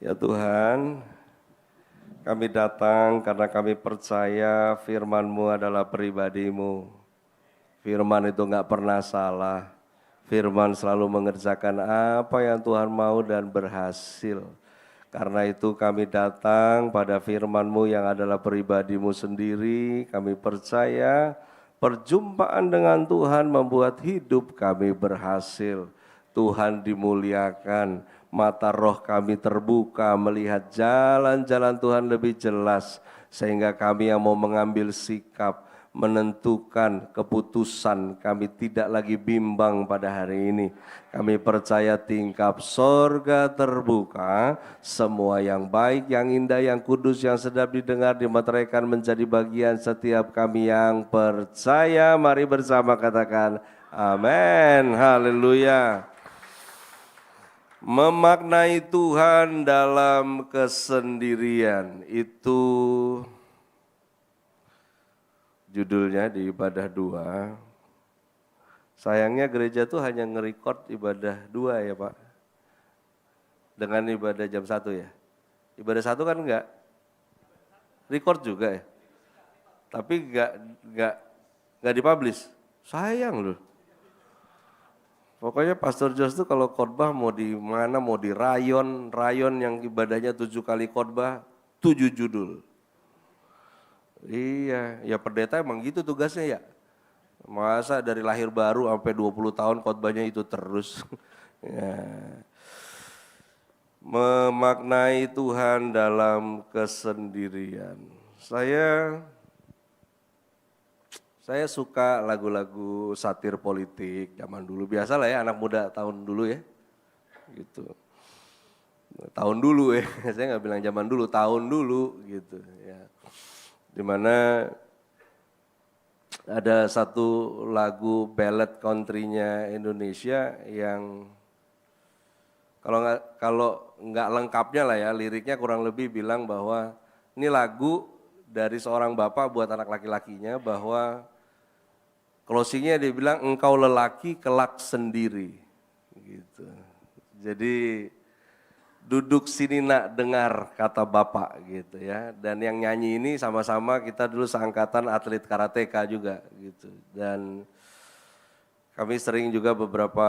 Ya Tuhan, kami datang karena kami percaya firman-Mu adalah pribadi-Mu. Firman itu nggak pernah salah. Firman selalu mengerjakan apa yang Tuhan mau dan berhasil. Karena itu kami datang pada firman-Mu yang adalah pribadi-Mu sendiri. Kami percaya perjumpaan dengan Tuhan membuat hidup kami berhasil. Tuhan dimuliakan, mata roh kami terbuka melihat jalan-jalan Tuhan lebih jelas. Sehingga kami yang mau mengambil sikap, menentukan keputusan, kami tidak lagi bimbang pada hari ini. Kami percaya tingkap sorga terbuka, semua yang baik, yang indah, yang kudus, yang sedap didengar, dimeteraikan menjadi bagian setiap kami yang percaya. Mari bersama katakan amin, haleluya. Memaknai Tuhan dalam kesendirian, itu judulnya di ibadah 2. Sayangnya gereja tuh hanya nge-record ibadah 2 ya Pak. Dengan ibadah jam 1 ya. Ibadah 1 kan enggak record juga ya. Tapi enggak dipublish. Sayang loh. Pokoknya Pastor Jos tuh kalau khotbah mau di mana, mau di rayon yang ibadahnya 7 kali khotbah, 7 judul. Iya, ya pendeta emang gitu tugasnya ya. Masa dari lahir baru sampai 20 tahun khotbahnya itu terus. Ya. Memaknai Tuhan dalam kesendirian. Saya suka lagu-lagu satir politik zaman dulu. Biasalah ya anak muda tahun dulu ya. Gitu. Tahun dulu ya. Saya nggak bilang zaman dulu, tahun dulu gitu ya. Dimana ada satu lagu ballad country-nya Indonesia yang kalau nggak lengkapnya lah ya, liriknya kurang lebih bilang bahwa ini lagu dari seorang bapak buat anak laki-lakinya, bahwa closingnya dia bilang engkau lelaki kelak sendiri gitu. Jadi duduk sini nak dengar kata bapak gitu ya. Dan yang nyanyi ini sama-sama kita dulu seangkatan atlet karateka juga gitu. Dan kami sering juga beberapa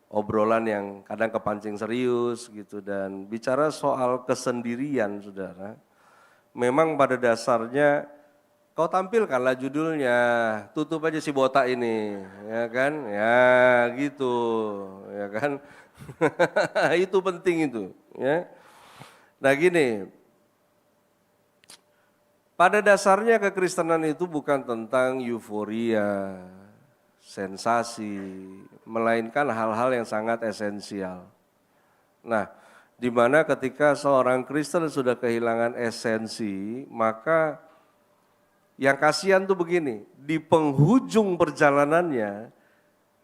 obrolan yang kadang kepancing serius gitu. Dan bicara soal kesendirian saudara. Memang pada dasarnya kau tampilkanlah judulnya, tutup aja si botak ini, ya kan? Ya gitu, ya kan? Itu penting itu, ya. Nah gini, pada dasarnya kekristenan itu bukan tentang euforia, sensasi, melainkan hal-hal yang sangat esensial. Nah, di mana ketika seorang Kristen sudah kehilangan esensi, maka yang kasihan tuh begini, di penghujung perjalanannya,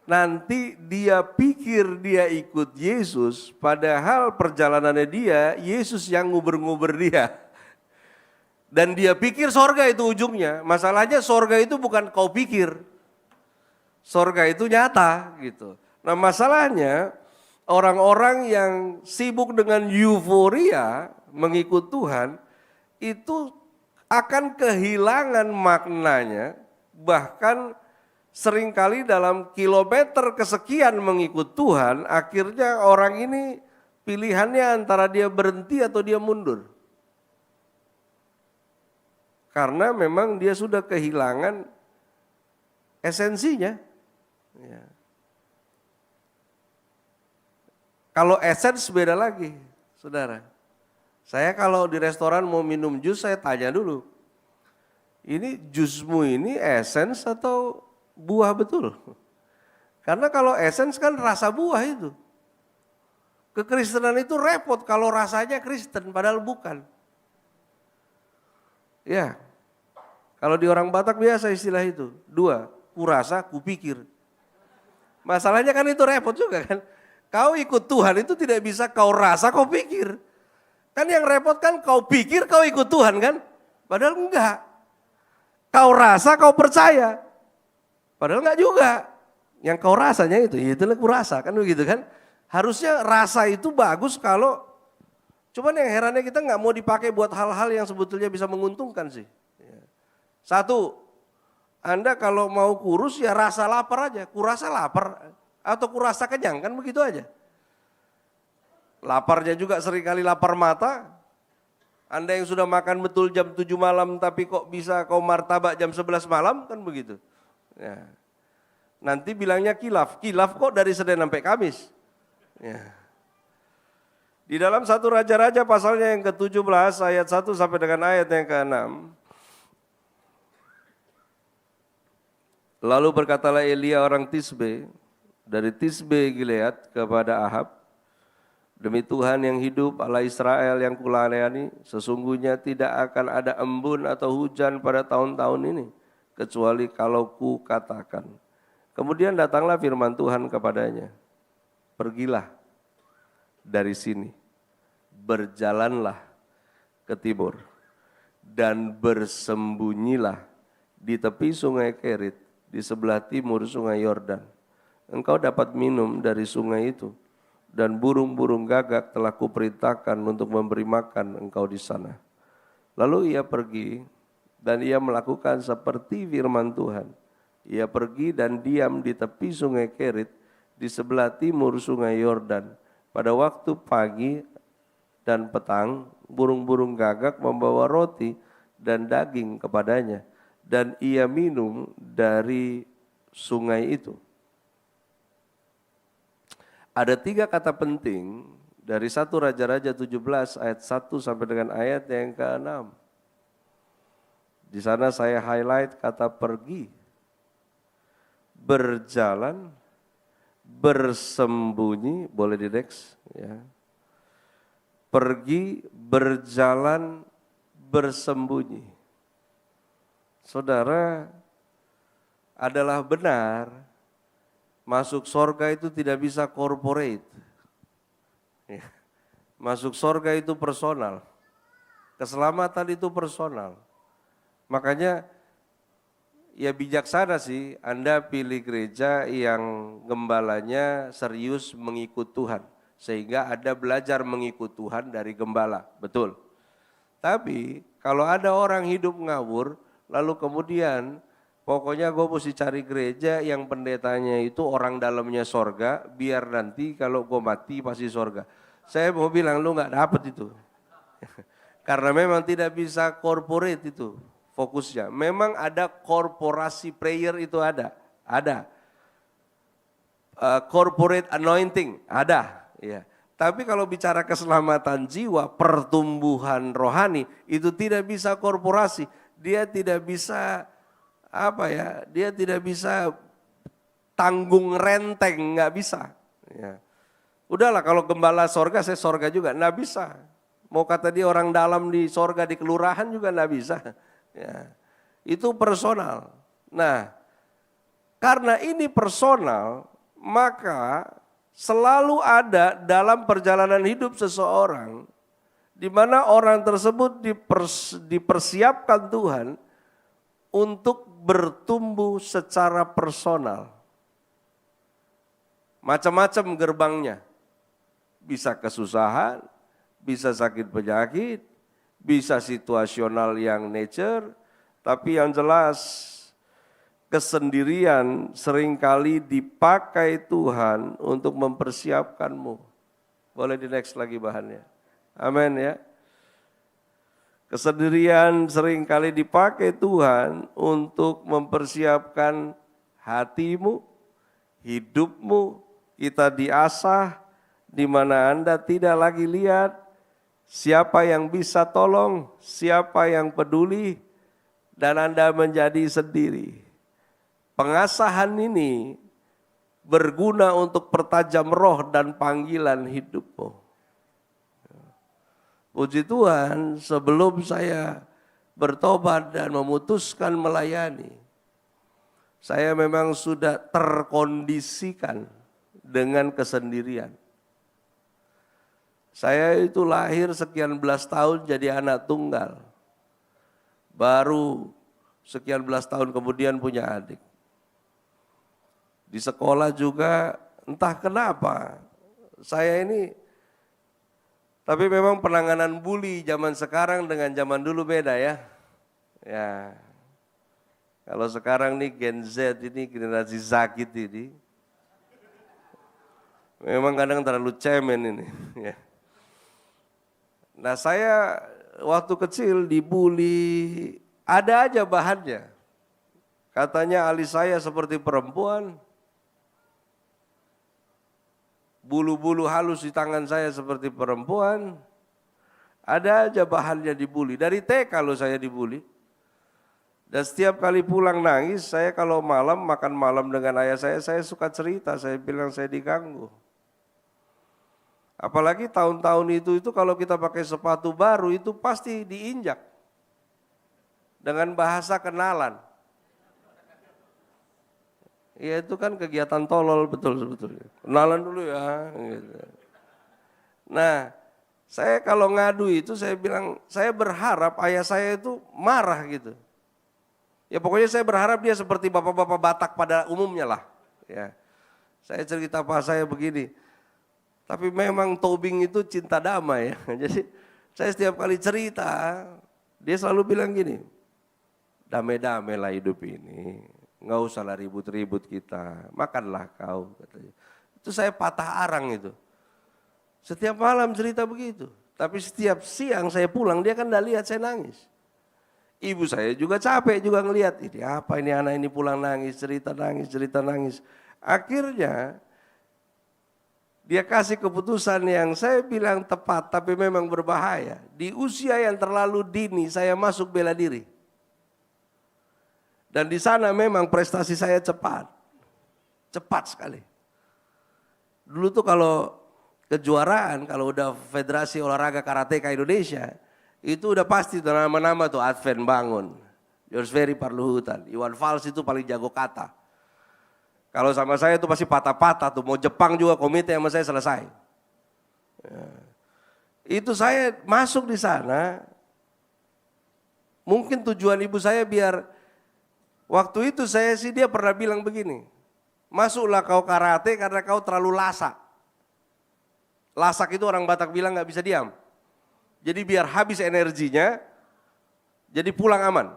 nanti dia pikir dia ikut Yesus, padahal perjalanannya dia, Yesus yang nguber-nguber dia. Dan dia pikir sorga itu ujungnya, masalahnya sorga itu bukan kau pikir, sorga itu nyata gitu. Nah masalahnya, orang-orang yang sibuk dengan euforia mengikut Tuhan, itu akan kehilangan maknanya, bahkan seringkali dalam kilometer kesekian mengikut Tuhan, akhirnya orang ini pilihannya antara dia berhenti atau dia mundur. Karena memang dia sudah kehilangan esensinya. Ya. Kalau essence beda lagi, saudara. Saya kalau di restoran mau minum jus, saya tanya dulu. Ini jusmu ini essence atau buah betul? Karena kalau essence kan rasa buah itu. Kekristenan itu repot kalau rasanya Kristen, padahal bukan. Ya, kalau di orang Batak biasa istilah itu. 2, kurasa, kupikir. Masalahnya kan itu repot juga kan. Kau ikut Tuhan itu tidak bisa kau rasa, kau pikir. Kan yang repot kan kau pikir kau ikut Tuhan kan. Padahal enggak. Kau rasa kau percaya. Padahal enggak juga. Yang kau rasanya itu, ya itulah kurasa kan begitu kan. Harusnya rasa itu bagus kalau Cuman yang herannya kita nggak mau dipakai buat hal-hal yang sebetulnya bisa menguntungkan sih. Satu, Anda kalau mau kurus ya rasa lapar aja, kurasa lapar atau kurasa kenyang kan begitu aja. Laparnya juga seringkali lapar mata. Anda yang sudah makan betul jam 7 malam tapi kok bisa kau martabak jam 11 malam kan begitu. Ya. Nanti bilangnya kilaf kok dari Senin sampai Kamis. Ya. Di dalam 1 Raja-Raja pasalnya yang ke-17 ayat 1 sampai dengan ayat yang ke-6. Lalu berkatalah Elia orang Tisbe dari Tisbe Gilead kepada Ahab, demi Tuhan yang hidup, Allah Israel yang kulayani, sesungguhnya tidak akan ada embun atau hujan pada tahun-tahun ini, kecuali kalau ku katakan. Kemudian datanglah firman Tuhan kepadanya, pergilah dari sini, berjalanlah ke timur, dan bersembunyilah di tepi sungai Kerit, di sebelah timur sungai Yordan. Engkau dapat minum dari sungai itu, dan burung-burung gagak telah kuperintahkan untuk memberi makan engkau di sana. Lalu ia pergi, dan ia melakukan seperti firman Tuhan. Ia pergi dan diam di tepi sungai Kerit, di sebelah timur sungai Yordan. Pada waktu pagi dan petang, burung-burung gagak membawa roti dan daging kepadanya, dan ia minum dari sungai itu. Ada 3 kata penting dari 1 Raja-Raja 17 ayat 1 sampai dengan ayat yang ke-6. Di sana saya highlight kata pergi, berjalan, bersembunyi, boleh di next ya. Pergi, berjalan, bersembunyi. Saudara, adalah benar, masuk sorga itu tidak bisa corporate. Masuk sorga itu personal. Keselamatan itu personal. Makanya ya bijaksana sih Anda pilih gereja yang gembalanya serius mengikut Tuhan. Sehingga Anda belajar mengikut Tuhan dari gembala, betul. Tapi kalau ada orang hidup ngawur, lalu kemudian pokoknya gue mesti cari gereja yang pendetanya itu orang dalamnya sorga, biar nanti kalau gue mati pasti sorga. Saya mau bilang lu gak dapet itu. Karena memang tidak bisa corporate itu fokusnya. Memang ada korporasi prayer itu ada. Corporate anointing, ada. Ya. Tapi kalau bicara keselamatan jiwa, pertumbuhan rohani, itu tidak bisa korporasi. Dia tidak bisa dia tidak bisa tanggung renteng, nggak bisa. Ya. Udahlah kalau gembala sorga, saya sorga juga, nggak bisa. Mau kata dia orang dalam di sorga, di kelurahan juga nggak bisa. Ya. Itu personal. Nah, karena ini personal, maka selalu ada dalam perjalanan hidup seseorang, di mana orang tersebut dipersiapkan Tuhan untuk bertumbuh secara personal. Macam-macam gerbangnya. Bisa kesusahan, bisa sakit penyakit, bisa situasional yang nature, tapi yang jelas kesendirian seringkali dipakai Tuhan untuk mempersiapkanmu. Boleh di next lagi bahannya. Amin ya. Kesendirian seringkali dipakai Tuhan untuk mempersiapkan hatimu, hidupmu. Kita diasah di mana Anda tidak lagi lihat siapa yang bisa tolong, siapa yang peduli, dan Anda menjadi sendiri. Pengasahan ini berguna untuk pertajam roh dan panggilan hidupmu. Puji Tuhan, sebelum saya bertobat dan memutuskan melayani, saya memang sudah terkondisikan dengan kesendirian. Saya itu lahir sekian belas tahun jadi anak tunggal. Baru sekian belas tahun kemudian punya adik. Di sekolah juga entah kenapa saya ini Tapi memang penanganan bully zaman sekarang dengan zaman dulu beda ya. Ya, kalau sekarang nih Gen Z ini generasi sakit ini, memang kadang terlalu cemen ini. Ya. Nah saya waktu kecil dibully, ada aja bahannya. Katanya alis saya seperti perempuan, bulu-bulu halus di tangan saya seperti perempuan. Ada aja bahannya dibully. Dari TK kalau saya dibully. Dan setiap kali pulang nangis, saya kalau malam makan malam dengan ayah saya suka cerita, saya bilang saya diganggu. Apalagi tahun-tahun itu kalau kita pakai sepatu baru itu pasti diinjak. Dengan bahasa kenalan. Ya itu kan kegiatan tolol betul sebetulnya. Kenalan dulu ya. Gitu. Nah, saya kalau ngadu itu saya bilang, saya berharap ayah saya itu marah gitu. Ya pokoknya saya berharap dia seperti bapak-bapak Batak pada umumnya lah. Ya. Saya cerita pak saya begini, tapi memang Tobing itu cinta damai ya. Jadi saya setiap kali cerita, dia selalu bilang gini, damai-damai lah hidup ini, nggak usahlah ribut-ribut kita, makanlah kau. Katanya. Itu saya patah arang itu. Setiap malam cerita begitu, tapi setiap siang saya pulang dia kan udah lihat saya nangis. Ibu saya juga capek juga ngelihat, ini apa ini anak ini pulang nangis, cerita nangis. Akhirnya dia kasih keputusan yang saya bilang tepat tapi memang berbahaya. Di usia yang terlalu dini saya masuk bela diri. Dan di sana memang prestasi saya cepat. Cepat sekali. Dulu tuh kalau kejuaraan, kalau udah Federasi Olahraga Karateka Indonesia, itu udah pasti nama-nama tuh Advent Bangun, George Ferry Parluhutan, Iwan Fals itu paling jago kata. Kalau sama saya itu pasti patah-patah tuh, mau Jepang juga komite sama saya selesai. Ya. Itu saya masuk di sana, mungkin tujuan ibu saya biar, waktu itu saya sih dia pernah bilang begini, masuklah kau karate karena kau terlalu lasak. Lasak itu orang Batak bilang gak bisa diam. Jadi biar habis energinya, jadi pulang aman.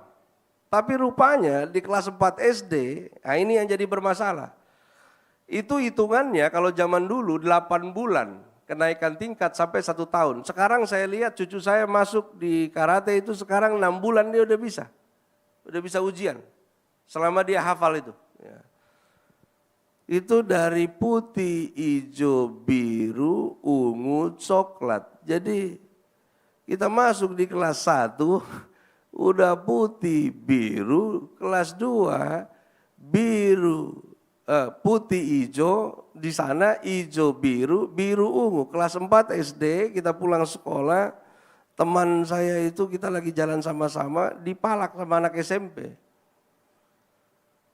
Tapi rupanya di kelas 4 SD, nah ini yang jadi bermasalah. Itu hitungannya kalau zaman dulu 8 bulan kenaikan tingkat sampai 1 tahun. Sekarang saya lihat cucu saya masuk di karate itu sekarang 6 bulan dia udah bisa. Udah bisa ujian, selama dia hafal itu. Ya. Itu dari putih, hijau, biru, ungu, coklat. Jadi kita masuk di kelas 1, udah putih, biru, kelas 2, biru, putih, hijau, di sana hijau, biru, biru, ungu. Kelas 4 SD kita pulang sekolah, teman saya itu kita lagi jalan sama-sama, dipalak sama anak SMP.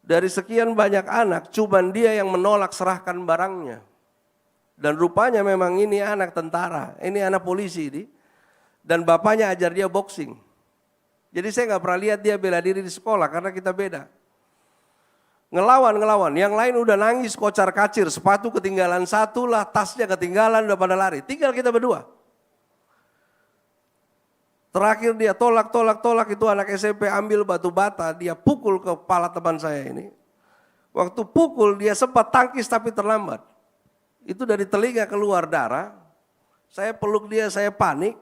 Dari sekian banyak anak, cuman dia yang menolak serahkan barangnya. Dan rupanya memang ini anak tentara, ini anak polisi ini. Dan bapaknya ajar dia boxing. Jadi saya nggak pernah lihat dia bela diri di sekolah karena kita beda. Ngelawan, yang lain udah nangis kocar kacir, sepatu ketinggalan satu lah, tasnya ketinggalan udah pada lari. Tinggal kita berdua. Terakhir dia tolak itu anak SMP ambil batu bata, dia pukul ke kepala teman saya ini. Waktu pukul dia sempat tangkis tapi terlambat. Itu dari telinga keluar darah. Saya peluk dia, saya panik.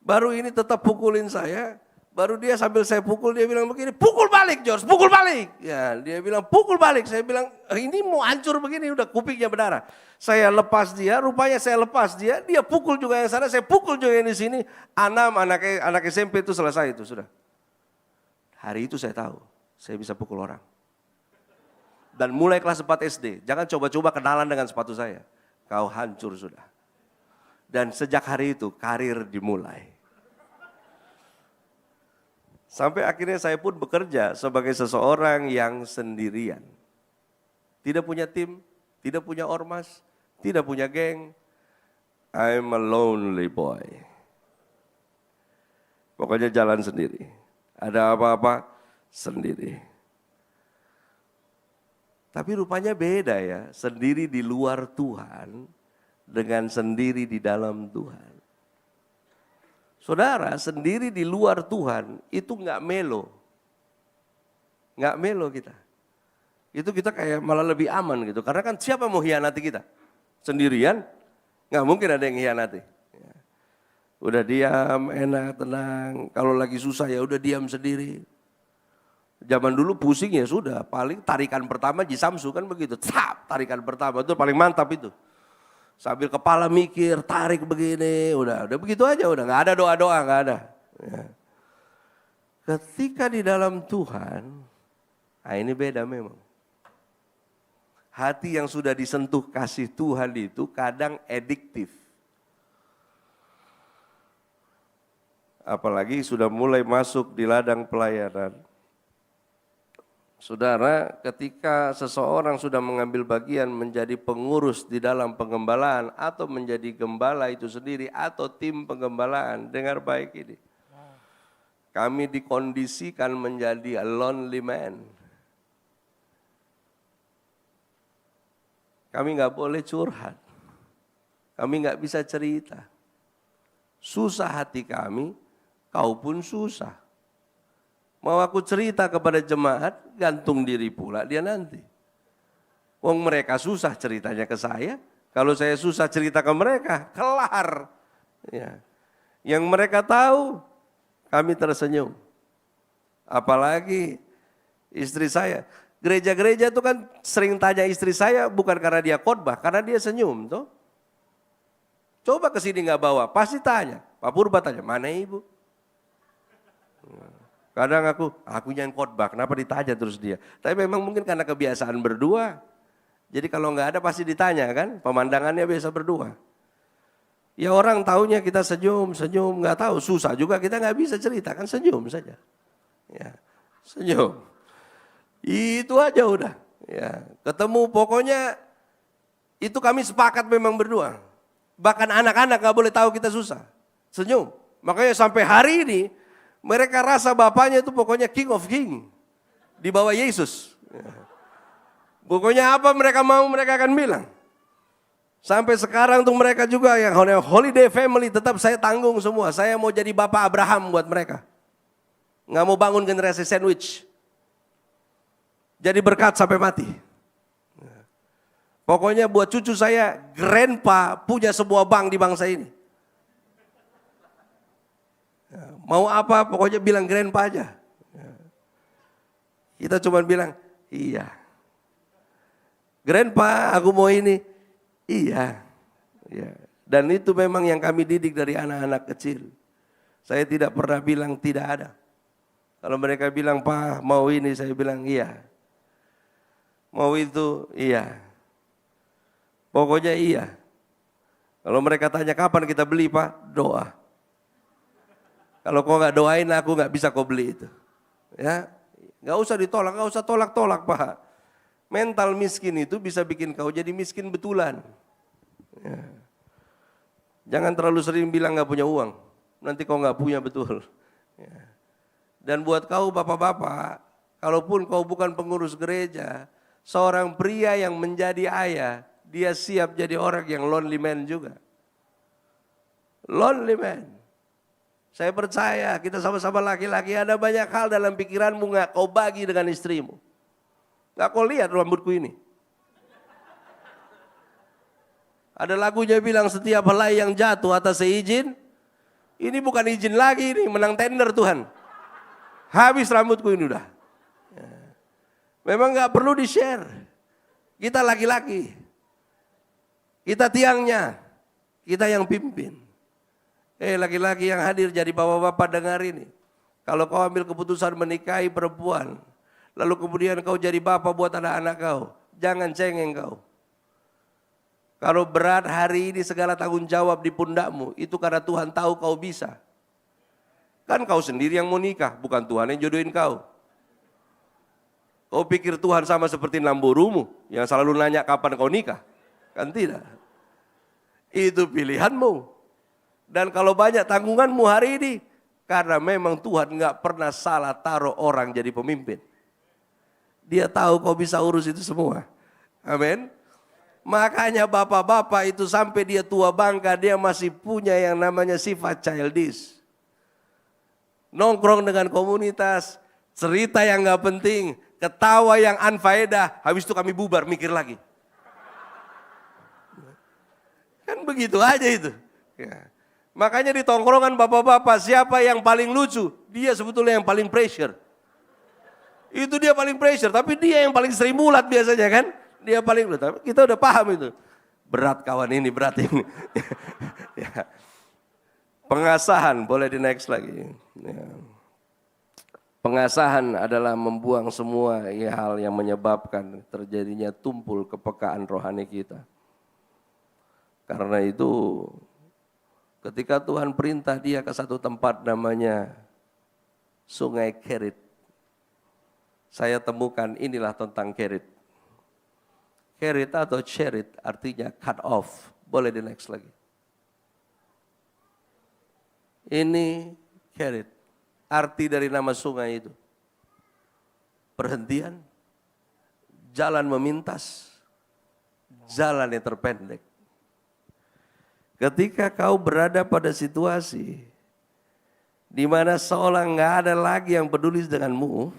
Baru ini tetap pukulin saya, baru dia sambil saya pukul dia bilang begini, pukul balik George, pukul balik. Ya dia bilang pukul balik, saya bilang ini mau hancur begini udah kupingnya berdarah. Saya lepas dia, rupanya saya lepas dia, dia pukul juga yang sana, saya pukul juga yang di sini. Anak SMP itu selesai itu sudah. Hari itu saya tahu, saya bisa pukul orang. Dan mulai kelas 4 SD, jangan coba-coba kenalan dengan sepatu saya, kau hancur sudah. Dan sejak hari itu karir dimulai. Sampai akhirnya saya pun bekerja sebagai seseorang yang sendirian. Tidak punya tim, tidak punya ormas, tidak punya geng. I'm a lonely boy. Pokoknya jalan sendiri. Ada apa-apa sendiri. Tapi rupanya beda ya, sendiri di luar Tuhan dengan sendiri di dalam Tuhan. Saudara, sendiri di luar Tuhan itu nggak melo. Nggak melo kita. Itu kita kayak malah lebih aman gitu. Karena kan siapa mau hianati kita? Sendirian, nggak mungkin ada yang hianati. Udah diam, enak, tenang. Kalau lagi susah ya udah diam sendiri. Zaman dulu pusing ya sudah, paling tarikan pertama di Samsu kan begitu. Tap, tarikan pertama itu paling mantap itu. Sambil kepala mikir, tarik begini, udah begitu aja, udah nggak ada doa-doa, nggak ada. Ya. Ketika di dalam Tuhan, nah ini beda memang. Hati yang sudah disentuh kasih Tuhan itu kadang ediktif. Apalagi sudah mulai masuk di ladang pelayanan. Saudara, ketika seseorang sudah mengambil bagian menjadi pengurus di dalam pengembalaan atau menjadi gembala itu sendiri atau tim penggembalaan, dengar baik ini. Kami dikondisikan menjadi a lonely man. Kami nggak boleh curhat. Kami nggak bisa cerita. Susah hati kami, kau pun susah. Mau aku cerita kepada jemaat, gantung diri pula dia nanti. Wong mereka susah ceritanya ke saya, kalau saya susah cerita ke mereka, kelar. Ya. Yang mereka tahu, kami tersenyum. Apalagi istri saya. Gereja-gereja itu kan sering tanya istri saya bukan karena dia khotbah, karena dia senyum. Toh. Coba ke sini nggak bawa, pasti tanya. Pak Purba tanya, mana ibu? Kadang aku yang khotbah, kenapa ditanya terus dia? Tapi memang mungkin karena kebiasaan berdua. Jadi kalau nggak ada pasti ditanya kan, pemandangannya biasa berdua. Ya orang taunya kita senyum, nggak tahu susah juga kita nggak bisa cerita kan senyum saja. Ya, senyum. Itu aja udah. Ya, ketemu pokoknya itu kami sepakat memang berdua. Bahkan anak-anak nggak boleh tahu kita susah, senyum. Makanya sampai hari ini mereka rasa bapaknya itu pokoknya king of king. Di bawah Yesus. Pokoknya apa mereka mau mereka akan bilang. Sampai sekarang tuh mereka juga yang holiday family tetap saya tanggung semua. Saya mau jadi bapak Abraham buat mereka. Nggak mau bangun generasi sandwich. Jadi berkat sampai mati. Pokoknya buat cucu saya, grandpa punya sebuah bank di bangsa ini. Mau apa pokoknya bilang grandpa aja. Kita cuma bilang iya. Grandpa aku mau ini. Iya. Ya. Dan itu memang yang kami didik dari anak-anak kecil. Saya tidak pernah bilang tidak ada. Kalau mereka bilang Pak mau ini saya bilang iya. Mau itu iya. Pokoknya iya. Kalau mereka tanya kapan kita beli Pak? Doa. Kalau kau nggak doain aku nggak bisa kau beli itu. Ya, nggak usah ditolak, nggak usah tolak-tolak Pak. Mental miskin itu bisa bikin kau jadi miskin betulan. Ya. Jangan terlalu sering bilang nggak punya uang, nanti kau nggak punya betul. Ya. Dan buat kau bapak-bapak, kalaupun kau bukan pengurus gereja, seorang pria yang menjadi ayah, dia siap jadi orang yang lonely man juga. Lonely man. Saya percaya kita sama-sama laki-laki ada banyak hal dalam pikiranmu nggak kau bagi dengan istrimu. Nggak kau lihat rambutku ini. Ada lagunya bilang setiap helai yang jatuh atas seizin. Ini bukan izin lagi ini menang tender Tuhan. Habis rambutku ini udah. Memang nggak perlu di-share. Kita laki-laki. Kita tiangnya. Kita yang pimpin. Laki-laki yang hadir jadi bapak-bapak dengar ini. Kalau kau ambil keputusan menikahi perempuan, lalu kemudian kau jadi bapak buat anak-anak kau, jangan cengeng kau. Kalau berat hari ini segala tanggung jawab di pundakmu, itu karena Tuhan tahu kau bisa. Kan kau sendiri yang mau nikah, bukan Tuhan yang jodohin kau. Kau pikir Tuhan sama seperti lamburumu yang selalu nanya kapan kau nikah? Kan tidak. Itu pilihanmu. Dan kalau banyak tanggunganmu hari ini, karena memang Tuhan nggak pernah salah taruh orang jadi pemimpin. Dia tahu kau bisa urus itu semua. Amin. Makanya bapak-bapak itu sampai dia tua bangka, dia masih punya yang namanya sifat childish. nongkrong dengan komunitas, cerita yang nggak penting, ketawa yang unfaedah, habis itu kami bubar mikir lagi. Kan begitu aja itu. Ya. Makanya di tongkrongan bapak-bapak, siapa yang paling lucu, dia sebetulnya yang paling pressure. Itu dia paling pressure, tapi dia yang paling sering mulat biasanya kan. Dia paling, tapi kita udah paham itu. Berat kawan ini, berat ini. Ya. Pengasahan, boleh di next lagi. Ya. Pengasahan adalah membuang semua hal yang menyebabkan terjadinya tumpul kepekaan rohani kita. Karena itu ketika Tuhan perintah dia ke satu tempat namanya Sungai Kerit. Saya temukan inilah tentang Kerit. Kerit atau Cherit artinya cut off. Boleh di next lagi. Ini Kerit. Arti dari nama sungai itu. Perhentian, jalan memintas, jalan yang terpendek. Ketika kau berada pada situasi di mana seolah nggak ada lagi yang peduli denganmu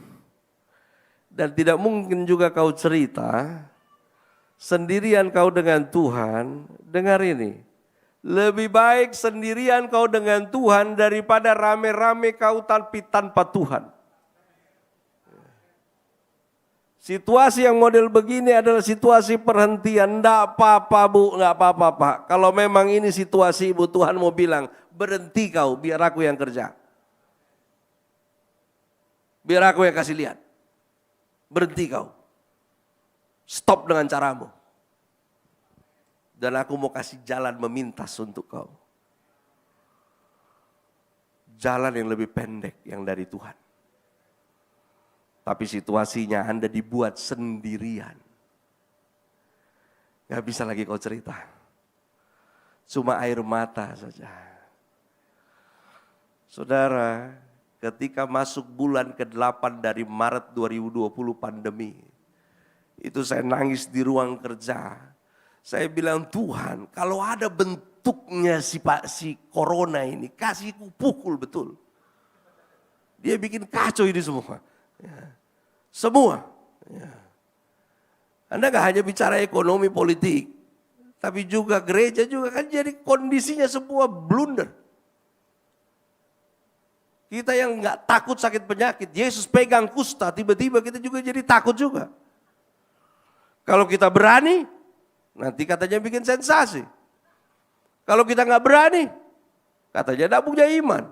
dan tidak mungkin juga kau cerita, sendirian kau dengan Tuhan, dengar ini. Lebih baik sendirian kau dengan Tuhan daripada rame-rame kau tanpa Tuhan. Situasi yang model begini adalah situasi perhentian. Enggak apa-apa bu, enggak apa-apa pak. Kalau memang ini situasi ibu, Tuhan mau bilang, berhenti kau biar aku yang kerja. Biar aku yang kasih lihat. Berhenti kau. Stop dengan caramu. Dan aku mau kasih jalan memintas untuk kau. Jalan yang lebih pendek yang dari Tuhan. Tapi situasinya Anda dibuat sendirian. Gak bisa lagi kau cerita. Cuma air mata saja. Saudara, ketika masuk bulan ke-8 dari Maret 2020 pandemi. Itu saya nangis di ruang kerja. Saya bilang, Tuhan, kalau ada bentuknya si corona ini, kasih pukul betul. Dia bikin kacau ini semua. Ya. Semua. Ya. Anda gak hanya bicara ekonomi politik, tapi juga gereja juga kan jadi kondisinya semua blunder. Kita yang gak takut sakit penyakit, Yesus pegang kusta, tiba-tiba kita juga jadi takut juga. Kalau kita berani, nanti katanya bikin sensasi. Kalau kita nggak berani, katanya tidak punya iman.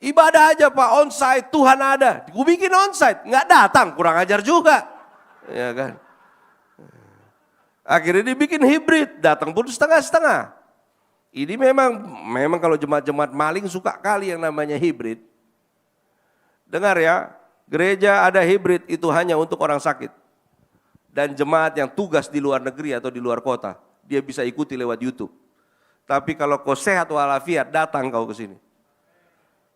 Ibadah aja Pak, onsite, Tuhan ada. Gue bikin onsite, nggak datang, kurang ajar juga. Ya kan? Akhirnya dibikin hibrid, datang pun setengah-setengah. Ini memang kalau jemaat-jemaat maling suka kali yang namanya hibrid. Dengar ya, gereja ada hibrid itu hanya untuk orang sakit. Dan jemaat yang tugas di luar negeri atau di luar kota, dia bisa ikuti lewat YouTube. Tapi kalau kau sehat walafiat, datang kau ke sini.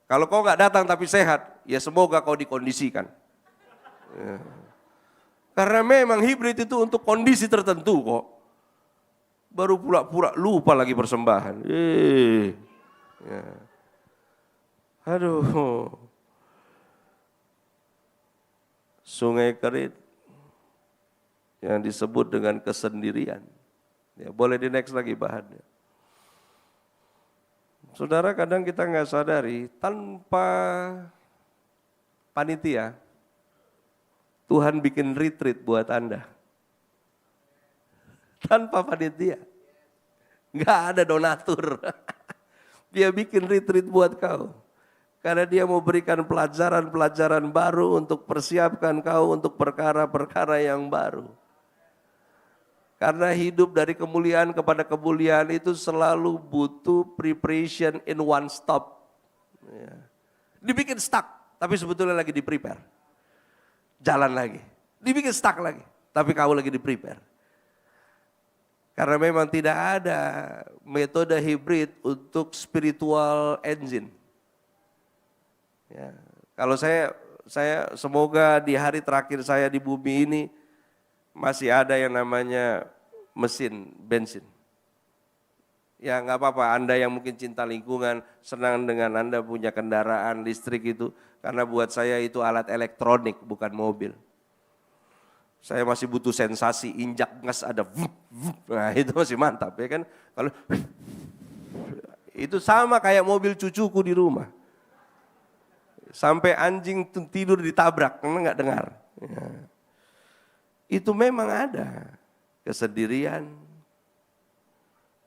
Kalau kau nggak datang tapi sehat, ya semoga kau dikondisikan. Ya. Karena memang hibrid itu untuk kondisi tertentu kok. Baru pura-pura lupa lagi persembahan. Ya. Aduh. Sungai Kerit yang disebut dengan kesendirian. Ya, boleh di next lagi bahannya. Saudara, kadang kita nggak sadari, tanpa panitia, Tuhan bikin retreat buat Anda. Tanpa panitia. Nggak ada donatur. Dia bikin retreat buat kau. Karena dia mau berikan pelajaran-pelajaran baru untuk persiapkan kau untuk perkara-perkara yang baru. Karena hidup dari kemuliaan kepada kemuliaan itu selalu butuh preparation in one stop. Ya. Dibikin stuck, tapi sebetulnya lagi di-prepare. Jalan lagi. Dibikin stuck lagi, tapi kau lagi di-prepare. Karena memang tidak ada metode hibrid untuk spiritual engine. Ya. Kalau saya semoga di hari terakhir saya di bumi ini, masih ada yang namanya mesin bensin. Ya nggak apa-apa, Anda yang mungkin cinta lingkungan, senang dengan Anda punya kendaraan listrik itu. Karena buat saya itu alat elektronik, bukan mobil. Saya masih butuh sensasi, injak gas ada vup, vup. Nah itu masih mantap ya kan. Kalau itu sama kayak mobil cucuku di rumah. Sampai anjing tidur ditabrak, karena nggak dengar. Ya. Itu memang ada kesendirian.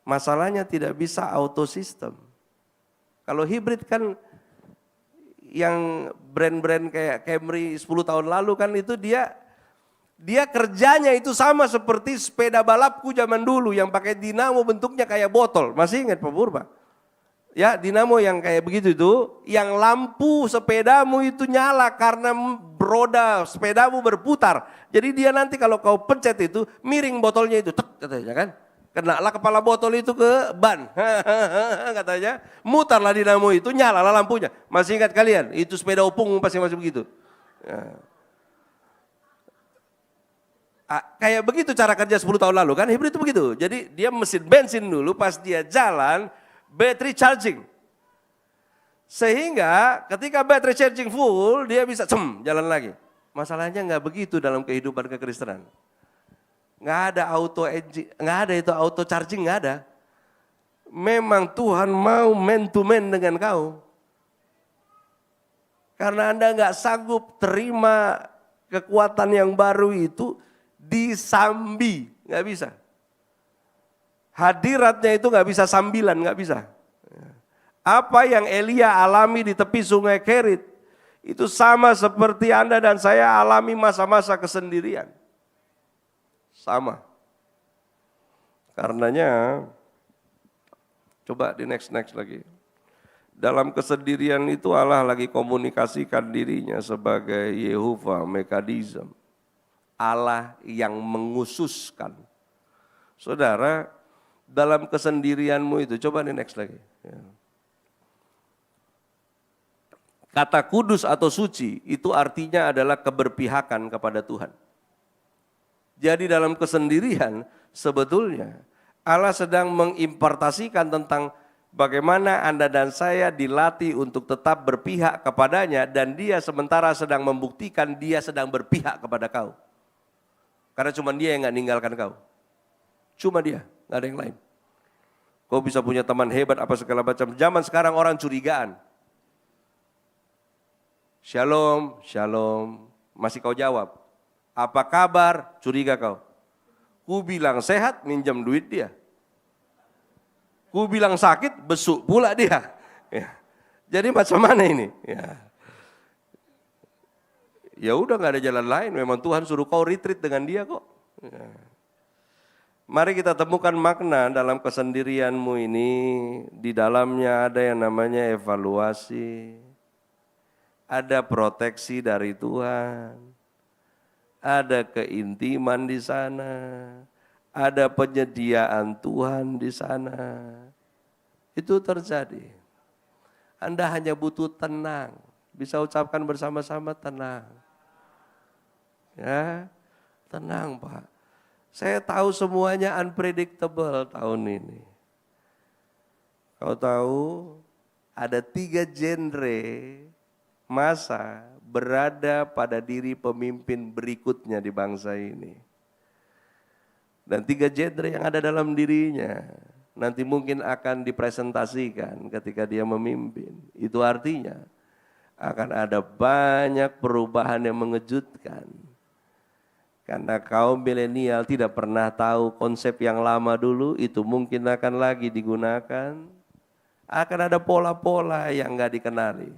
Masalahnya tidak bisa auto system. Kalau hibrid kan yang brand-brand kayak Camry 10 tahun lalu kan itu dia kerjanya itu sama seperti sepeda balapku zaman dulu yang pakai dinamo bentuknya kayak botol. Masih ingat Pak Purba? Ya, dinamo yang kayak begitu itu, yang lampu sepedamu itu nyala karena roda sepedamu berputar. Jadi dia nanti kalau kau pencet itu miring botolnya itu, tek katanya kan. Kenalah kepala botol itu ke ban, katanya. Mutarlah dinamo itu, nyalalah lampunya. Masih ingat kalian? Itu sepeda opung pasti masih begitu. Ya. Kayak begitu cara kerja 10 tahun lalu kan, hibrid itu begitu. Jadi dia mesin bensin dulu, pas dia jalan, battery charging. Sehingga ketika battery charging full, dia bisa jalan lagi. Masalahnya nggak begitu dalam kehidupan kekristenan. Nggak ada auto engine, nggak ada itu auto charging, nggak ada. Memang Tuhan mau man to man dengan kau. Karena Anda nggak sanggup terima kekuatan yang baru itu disambi, nggak bisa. Hadiratnya itu nggak bisa sambilan, nggak bisa. Apa yang Elia alami di tepi sungai Kerit, itu sama seperti Anda dan saya alami masa-masa kesendirian. Sama. Karenanya, coba di next lagi. Dalam kesendirian itu Allah lagi komunikasikan dirinya sebagai Yehovah Mekadism. Allah yang mengususkan. Saudara, dalam kesendirianmu itu, coba di next lagi. Kata kudus atau suci itu artinya adalah keberpihakan kepada Tuhan. Jadi dalam kesendirian sebetulnya Allah sedang mengimpartasikan tentang bagaimana Anda dan saya dilatih untuk tetap berpihak kepadanya dan dia sementara sedang membuktikan dia sedang berpihak kepada kau. Karena cuma dia yang gak ninggalkan kau. Cuma dia, gak ada yang lain. Kau bisa punya teman hebat apa segala macam. Zaman sekarang orang curigaan. Shalom, shalom. Masih kau jawab. Apa kabar? Curiga kau. Ku bilang sehat, minjam duit dia. Ku bilang sakit, besuk pula dia. Ya. Jadi macam mana ini? Ya udah nggak ada jalan lain. Memang Tuhan suruh kau retreat dengan dia kok. Ya. Mari kita temukan makna dalam kesendirianmu ini. Di dalamnya ada yang namanya evaluasi. Ada proteksi dari Tuhan. Ada keintiman di sana, ada penyediaan Tuhan di sana. Itu terjadi. Anda hanya butuh tenang. Bisa ucapkan bersama-sama tenang. Ya, tenang Pak. Saya tahu semuanya unpredictable tahun ini. Kau tahu ada 3 genre masa berada pada diri pemimpin berikutnya di bangsa ini. Dan 3 genre yang ada dalam dirinya nanti mungkin akan dipresentasikan ketika dia memimpin. Itu artinya akan ada banyak perubahan yang mengejutkan. Karena kaum milenial tidak pernah tahu konsep yang lama dulu, itu mungkin akan lagi digunakan. Akan ada pola-pola yang nggak dikenali.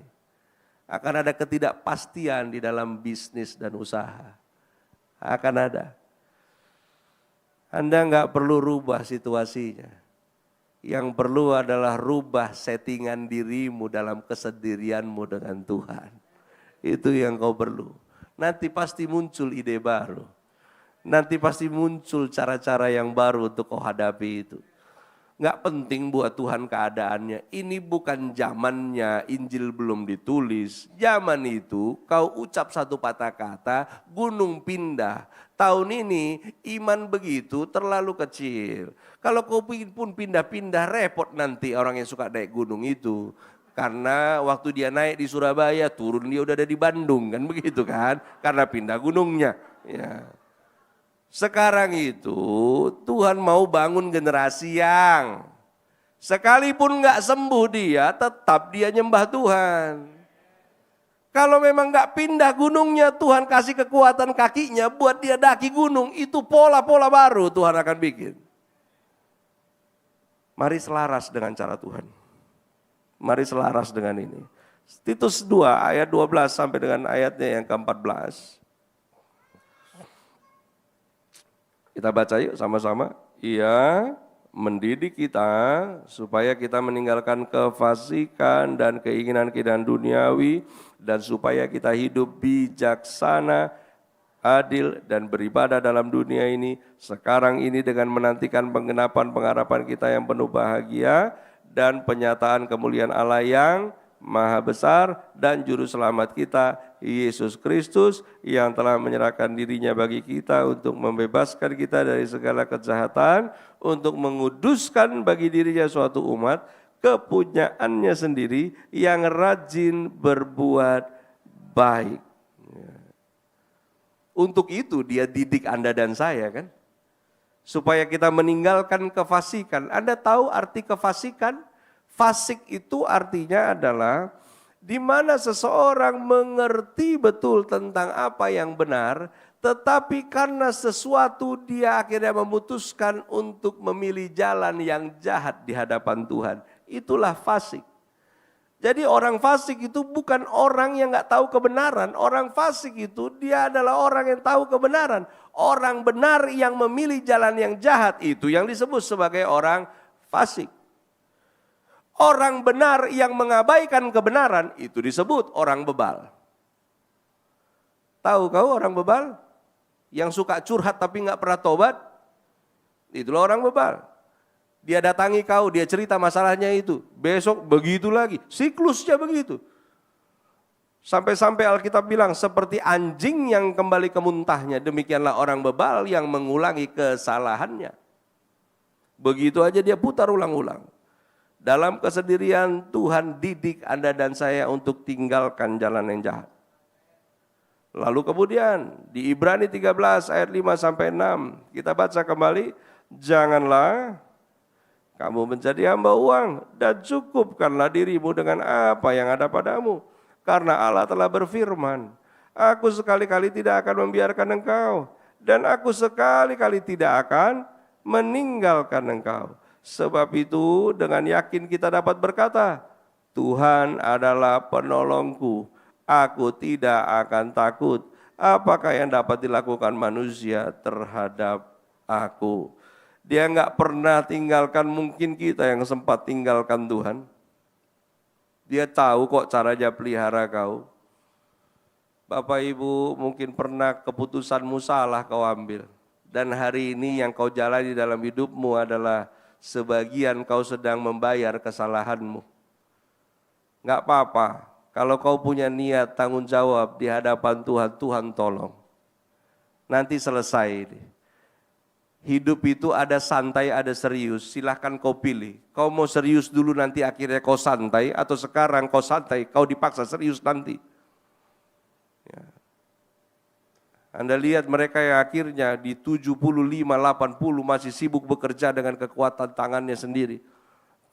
Akan ada ketidakpastian di dalam bisnis dan usaha. Akan ada. Anda nggak perlu rubah situasinya. Yang perlu adalah rubah settingan dirimu dalam kesendirianmu dengan Tuhan. Itu yang kau perlu. Nanti pasti muncul ide baru. Nanti pasti muncul cara-cara yang baru untuk kau hadapi itu. Nggak penting buat Tuhan keadaannya. Ini bukan zamannya, Injil belum ditulis. Zaman itu kau ucap satu patah kata, gunung pindah. Tahun ini iman begitu terlalu kecil. Kalau kau pun pindah-pindah repot nanti orang yang suka naik gunung itu. Karena waktu dia naik di Surabaya, turun dia udah ada di Bandung, kan begitu kan? Karena pindah gunungnya. Ya. Sekarang itu Tuhan mau bangun generasi yang sekalipun nggak sembuh dia, tetap dia nyembah Tuhan. Kalau memang nggak pindah gunungnya, Tuhan kasih kekuatan kakinya buat dia daki gunung, itu pola-pola baru Tuhan akan bikin. Mari selaras dengan cara Tuhan. Mari selaras dengan ini. Titus 2 ayat 12 sampai dengan ayatnya yang ke-14. Kita baca yuk sama-sama. Ia mendidik kita supaya kita meninggalkan kefasikan dan keinginan-keinginan duniawi dan supaya kita hidup bijaksana, adil dan beribadah dalam dunia ini sekarang ini dengan menantikan penggenapan pengharapan kita yang penuh bahagia dan penyataan kemuliaan Allah yang Maha besar dan juru selamat kita Yesus Kristus yang telah menyerahkan dirinya bagi kita untuk membebaskan kita dari segala kejahatan, untuk menguduskan bagi dirinya suatu umat kepunyaannya sendiri yang rajin berbuat baik. Untuk itu dia didik Anda dan saya kan, supaya kita meninggalkan kefasikan. Anda tahu arti kefasikan? Fasik itu artinya adalah di mana seseorang mengerti betul tentang apa yang benar, tetapi karena sesuatu dia akhirnya memutuskan untuk memilih jalan yang jahat di hadapan Tuhan. Itulah fasik. Jadi orang fasik itu bukan orang yang nggak tahu kebenaran. Orang fasik itu dia adalah orang yang tahu kebenaran. Orang benar yang memilih jalan yang jahat itu yang disebut sebagai orang fasik. Orang benar yang mengabaikan kebenaran itu disebut orang bebal. Tahu kau orang bebal? Yang suka curhat tapi nggak pernah tobat? Itulah orang bebal. Dia datangi kau, dia cerita masalahnya itu. Besok begitu lagi, siklusnya begitu. Sampai-sampai Alkitab bilang seperti anjing yang kembali ke muntahnya. Demikianlah orang bebal yang mengulangi kesalahannya. Begitu aja dia putar ulang-ulang. Dalam kesendirian Tuhan didik Anda dan saya untuk tinggalkan jalan yang jahat. Lalu kemudian di Ibrani 13 ayat 5 sampai 6 kita baca kembali, janganlah kamu menjadi hamba uang dan cukupkanlah dirimu dengan apa yang ada padamu. Karena Allah telah berfirman, aku sekali-kali tidak akan membiarkan engkau dan aku sekali-kali tidak akan meninggalkan engkau. Sebab itu dengan yakin kita dapat berkata, Tuhan adalah penolongku, aku tidak akan takut. Apakah yang dapat dilakukan manusia terhadap aku? Dia nggak pernah tinggalkan mungkin kita yang sempat tinggalkan Tuhan. Dia tahu kok caranya pelihara kau. Bapak Ibu mungkin pernah keputusanmu salah kau ambil. Dan hari ini yang kau jalani dalam hidupmu adalah sebagian kau sedang membayar kesalahanmu. Enggak apa-apa, kalau kau punya niat tanggung jawab di hadapan Tuhan, Tuhan tolong. Nanti selesai ini. Hidup itu ada santai, ada serius, silahkan kau pilih. Kau mau serius dulu nanti akhirnya kau santai, atau sekarang kau santai, kau dipaksa serius nanti. Ya. Anda lihat mereka yang akhirnya di 75, 80 masih sibuk bekerja dengan kekuatan tangannya sendiri.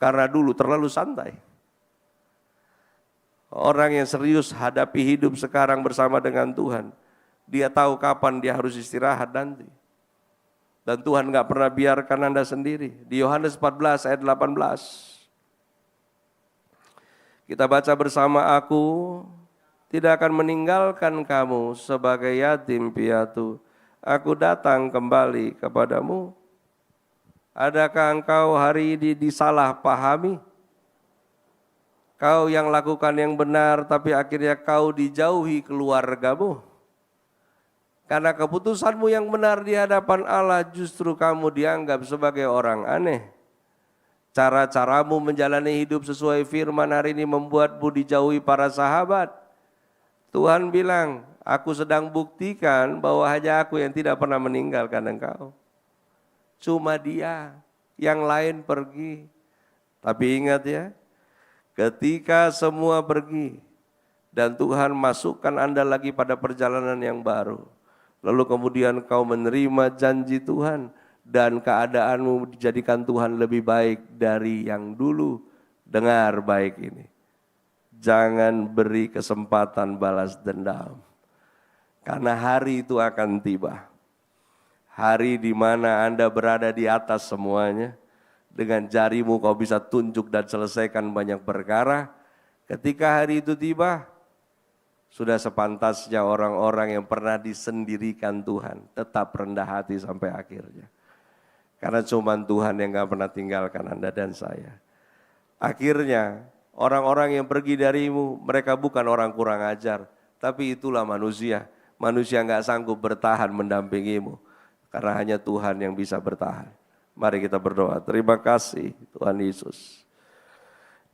Karena dulu terlalu santai. Orang yang serius hadapi hidup sekarang bersama dengan Tuhan. Dia tahu kapan dia harus istirahat nanti. Dan Tuhan gak pernah biarkan Anda sendiri. Di Yohanes 14 ayat 18. Kita baca bersama, aku tidak akan meninggalkan kamu sebagai yatim piatu. Aku datang kembali kepadamu. Adakah engkau hari ini disalahpahami? Kau yang lakukan yang benar tapi akhirnya kau dijauhi keluargamu. Karena keputusanmu yang benar di hadapan Allah justru kamu dianggap sebagai orang aneh. Cara-caramu menjalani hidup sesuai firman hari ini membuatmu dijauhi para sahabat. Tuhan bilang, aku sedang buktikan bahwa hanya aku yang tidak pernah meninggalkan engkau. Cuma dia, yang lain pergi. Tapi ingat ya, ketika semua pergi dan Tuhan masukkan Anda lagi pada perjalanan yang baru. Lalu kemudian kau menerima janji Tuhan dan keadaanmu dijadikan Tuhan lebih baik dari yang dulu. Dengar baik ini. Jangan beri kesempatan balas dendam. Karena hari itu akan tiba. Hari di mana Anda berada di atas semuanya. Dengan jarimu kau bisa tunjuk dan selesaikan banyak perkara. Ketika hari itu tiba, sudah sepantasnya orang-orang yang pernah disendirikan Tuhan tetap rendah hati sampai akhirnya. Karena cuma Tuhan yang gak pernah tinggalkan Anda dan saya. Akhirnya orang-orang yang pergi darimu, mereka bukan orang kurang ajar, tapi itulah manusia. Manusia gak sanggup bertahan mendampingimu, karena hanya Tuhan yang bisa bertahan. Mari kita berdoa. Terima kasih Tuhan Yesus.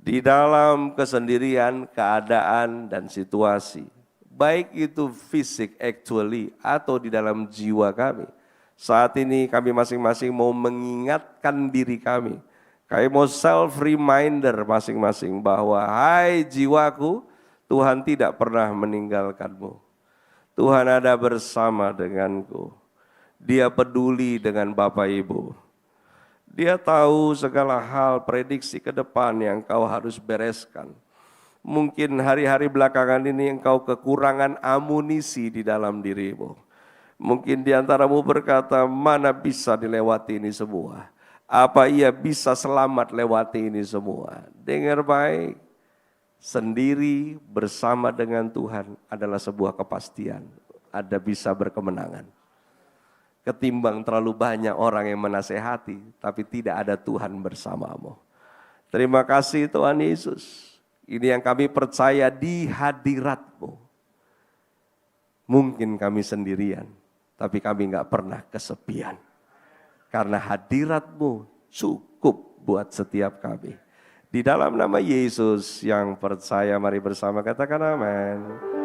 Di dalam kesendirian, keadaan dan situasi, baik itu fisik actually atau di dalam jiwa kami, saat ini kami masing-masing mau mengingatkan diri kami. Kami mau self-reminder masing-masing bahwa hai jiwaku, Tuhan tidak pernah meninggalkanmu. Tuhan ada bersama denganku. Dia peduli dengan Bapak Ibu. Dia tahu segala hal prediksi ke depan yang kau harus bereskan. Mungkin hari-hari belakangan ini engkau kekurangan amunisi di dalam dirimu. Mungkin di antaramu berkata, mana bisa dilewati ini semua? Apa ia bisa selamat lewati ini semua? Dengar baik, sendiri bersama dengan Tuhan adalah sebuah kepastian. Ada bisa berkemenangan. Ketimbang terlalu banyak orang yang menasehati, tapi tidak ada Tuhan bersamamu. Terima kasih Tuhan Yesus. Ini yang kami percaya di hadirat-Mu. Mungkin kami sendirian, tapi kami gak pernah kesepian. Karena hadirat-Mu cukup buat setiap kami. Di dalam nama Yesus yang percaya, mari bersama katakan amin.